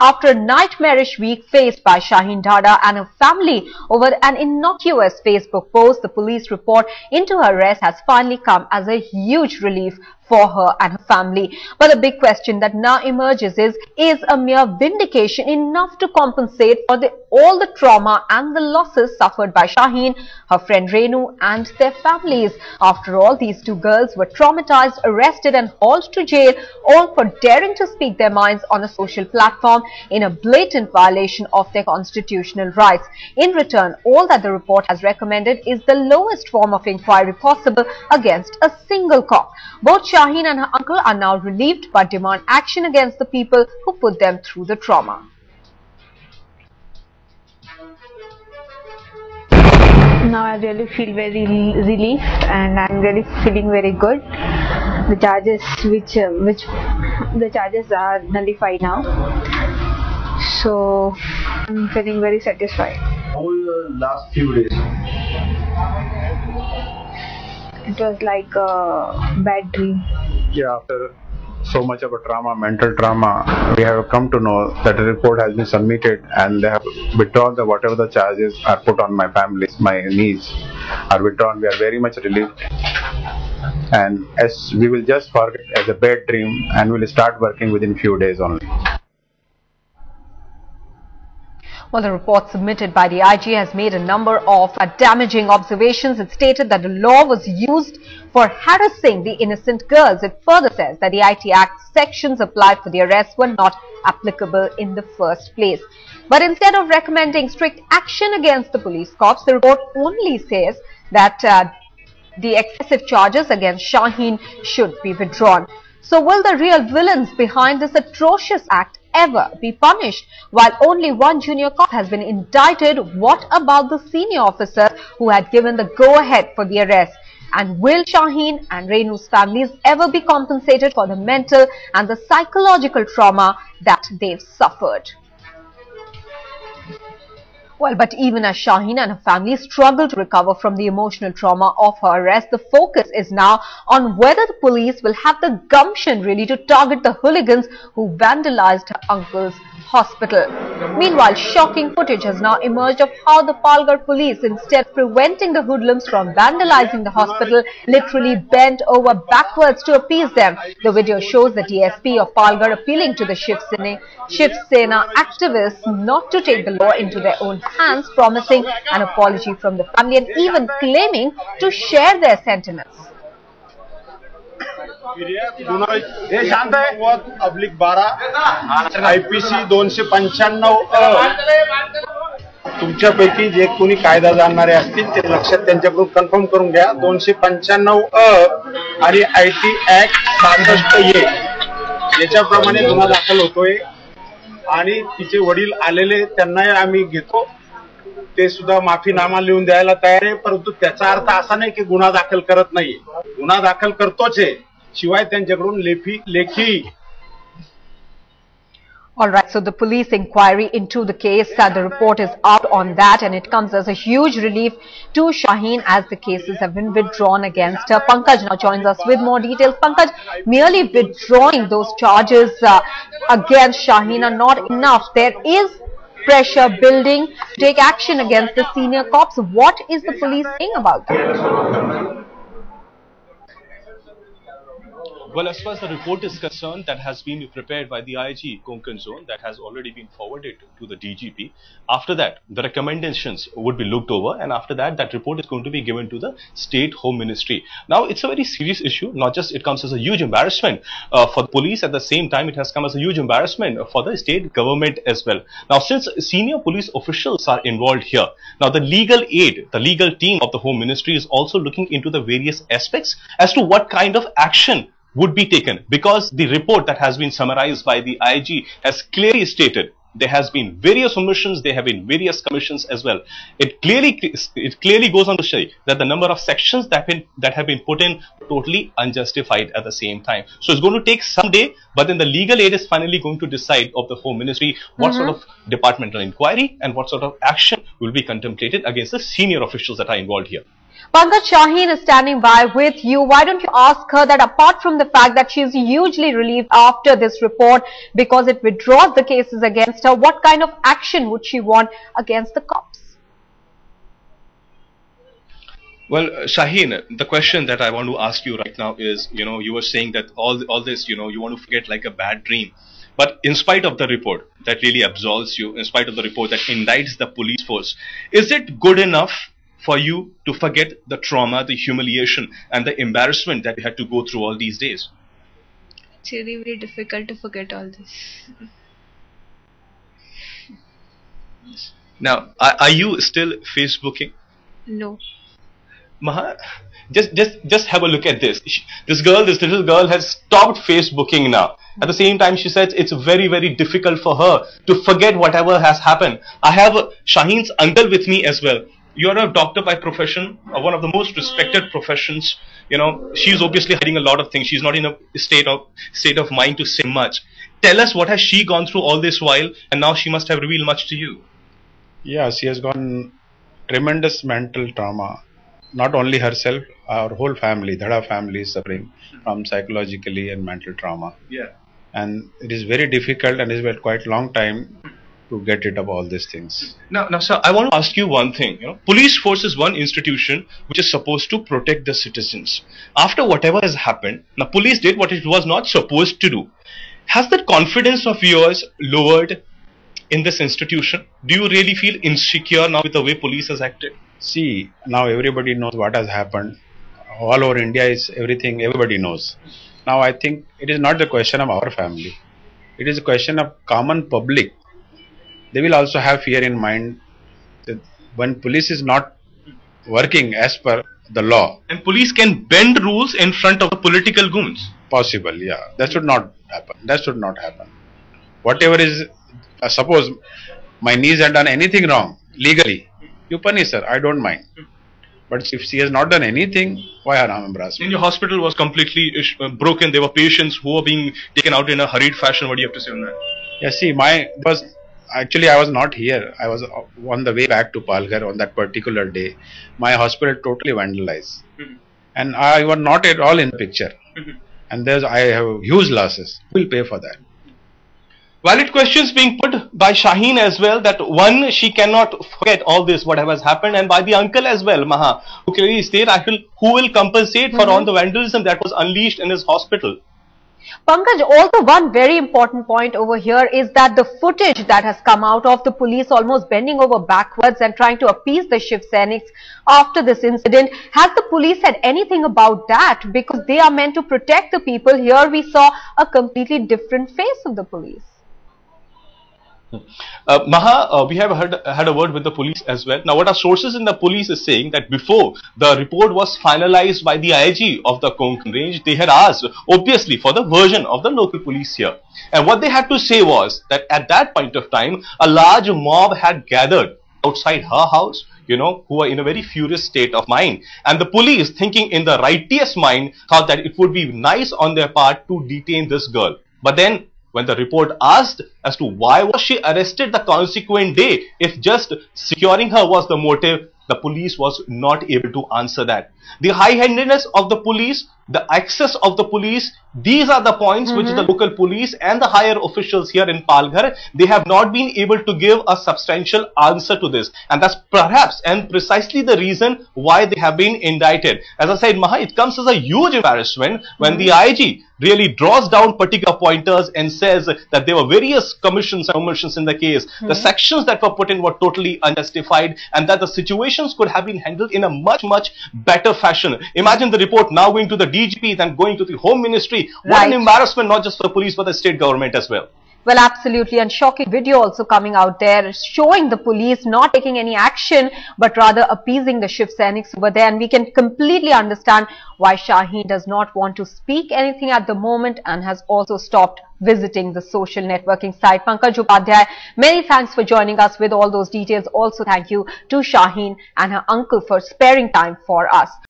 after a nightmarish week faced by Shaheen Dada and her family over an innocuous Facebook post. The police report into her arrest has finally come as a huge relief for her and her family. But the big question that now emerges is a mere vindication enough to compensate for all the trauma and the losses suffered by Shaheen, her friend Renu and their families? After all, these two girls were traumatized, arrested and hauled to jail, all for daring to speak their minds on a social platform in a blatant violation of their constitutional rights. In return, all that the report has recommended is the lowest form of inquiry possible against a single cop. Both Shaheen and her uncle are now relieved but demand action against the people who put them through the trauma. Now I really feel very relieved and I'm really feeling very good. The charges are nullified now, so I'm feeling very satisfied. How were your last few days? It was like a bad dream. Yeah, after so much of a trauma, mental trauma, we have come to know that a report has been submitted and they have withdrawn whatever the charges are put on my family. My niece are withdrawn. We are very much relieved, and as we will just forget as a bad dream and we will start working within few days only. Well, the report submitted by the IG has made a number of damaging observations. It stated that the law was used for harassing the innocent girls. It further says that the IT Act sections applied for the arrest were not applicable in the first place. But instead of recommending strict action against the police cops, the report only says that the excessive charges against Shaheen should be withdrawn. So will the real villains behind this atrocious act ever be punished? While only one junior cop has been indicted, what about the senior officers who had given the go-ahead for the arrest? And will Shaheen and Renu's families ever be compensated for the mental and the psychological trauma that they've suffered? Well, but even as Shaheen and her family struggle to recover from the emotional trauma of her arrest, the focus is now on whether the police will have the gumption really to target the hooligans who vandalized her uncle's hospital. Meanwhile, shocking footage has now emerged of how the Palghar police, instead of preventing the hoodlums from vandalizing the hospital, literally bent over backwards to appease them. The video shows the DSP of Palghar appealing to the Shiv Sena activists not to take the law into their own hands, promising an apology from the family and even claiming to share their sentiments. IPC 295 तुमच्यापैकी जे कोणी कायदा जाणणारे असतील ते लक्षात त्यांच्याकडून confirm करून घ्या. 295 आणि IT ऍक्ट 66A याच्याप्रमाणे गुन्हा दाखल होतोय आणि तिचे वडील आलेले त्यांना आम्ही घेतो. ते सुद्धा माफीनामा लिहून द्यायला तयार आहे, परंतु त्याचा अर्थ असा नाही की गुन्हा दाखल करत नाही. गुन्हा दाखल करतोच आहे, शिवाय त्यांच्याकडून Lekhi. Alright, so the police inquiry into the case, the report is out on that, and it comes as a huge relief to Shaheen as the cases have been withdrawn against her. Pankaj now joins us with more details. Pankaj, merely withdrawing those charges against Shaheen are not enough. There is pressure building to take action against the senior cops. What is the police saying about that? Well, as far as the report is concerned, that has been prepared by the IG Konkan Zone, that has already been forwarded to the DGP. After that, the recommendations would be looked over, and after that, that report is going to be given to the State Home Ministry. Now, it's a very serious issue. Not just it comes as a huge embarrassment for the police, at the same time, it has come as a huge embarrassment for the state government as well. Now, since senior police officials are involved here, now the legal aid, the legal team of the Home Ministry is also looking into the various aspects as to what kind of action would be taken, because the report that has been summarized by the IG has clearly stated there has been various omissions, there have been various commissions as well. It clearly goes on to say that the number of sections that have been put in totally unjustified at the same time. So it's going to take some day, but then the legal aid is finally going to decide of the Home Ministry what sort of departmental inquiry and what sort of action will be contemplated against the senior officials that are involved here. Pankaj, Shaheen is standing by with you. Why don't you ask her that apart from the fact that she is hugely relieved after this report because it withdraws the cases against her, what kind of action would she want against the cops? Well, Shaheen, the question that I want to ask you right now is, you were saying that all this, you want to forget like a bad dream. But in spite of the report that really absolves you, in spite of the report that indicts the police force, is it good enough for you to forget the trauma, the humiliation and the embarrassment that you had to go through all these days? It's really very difficult to forget all this. Now, are you still Facebooking? No. Maha, just have a look at this. This little girl has stopped Facebooking now. At the same time, she says it's very, very difficult for her to forget whatever has happened. I have Shaheen's uncle with me as well. You're a doctor by profession, one of the most respected professions. She's obviously hiding a lot of things. She's not in a state of mind to say much. Tell us, what has she gone through all this while, and now she must have revealed much to you. Yeah, she has gone tremendous mental trauma. Not only herself, our whole family, Dhada family is suffering from psychologically and mental trauma. Yeah. And it is very difficult and it's been quite long time to get rid of all these things. Now, sir, I want to ask you one thing. Police force is one institution which is supposed to protect the citizens. After whatever has happened, now police did what it was not supposed to do. Has that confidence of yours lowered in this institution? Do you really feel insecure now with the way police has acted? See, now everybody knows what has happened. All over India is everything, everybody knows. Now I think it is not the question of our family. It is a question of common public. They will also have fear in mind that when police is not working as per the law. And police can bend rules in front of the political goons. Possible, yeah. That should not happen. That should not happen. Whatever is, suppose my niece had done anything wrong, legally, you punish her, I don't mind. But if she has not done anything, why her embarrassment? And your hospital was completely broken. There were patients who were being taken out in a hurried fashion. What do you have to say on that? Yeah, see, actually I was not here. I was on the way back to Palghar on that particular day. My hospital totally vandalized. And I was not at all in the picture. And I have huge losses. Who will pay for that? Valid questions being put by Shaheen as well, that one, she cannot forget all this, whatever has happened, and by the uncle as well, Maha, who clearly state who will compensate for all the vandalism that was unleashed in his hospital. Pankaj, also one very important point over here is that the footage that has come out of the police almost bending over backwards and trying to appease the Shiv Sainiks after this incident. Has the police said anything about that? Because they are meant to protect the people. Here we saw a completely different face of the police. Maha, we have had a word with the police as well. Now, what our sources in the police is saying that before the report was finalized by the IG of the Konkan range, they had asked, obviously, for the version of the local police here. And what they had to say was that at that point of time, a large mob had gathered outside her house, who were in a very furious state of mind. And the police, thinking in the righteous mind, thought that it would be nice on their part to detain this girl. But then, when the report asked as to why was she arrested the consequent day, if just securing her was the motive, the police was not able to answer that. The high-handedness of the police, the access of the police, these are the points which the local police and the higher officials here in Palghar, they have not been able to give a substantial answer to this. And that's perhaps and precisely the reason why they have been indicted. As I said, Maha, it comes as a huge embarrassment when the IG really draws down particular pointers and says that there were various commissions and omissions in the case. The sections that were put in were totally unjustified, and that the situations could have been handled in a much, much better fashion. Imagine the report now going to the DGP, then going to the Home Ministry. What an embarrassment, not just for the police, but the state government as well. Well, absolutely, and shocking video also coming out there showing the police not taking any action but rather appeasing the Shiv Sainiks over there, and we can completely understand why Shaheen does not want to speak anything at the moment and has also stopped visiting the social networking site. Pankaj Upadhyay, many thanks for joining us with all those details. Also thank you to Shaheen and her uncle for sparing time for us.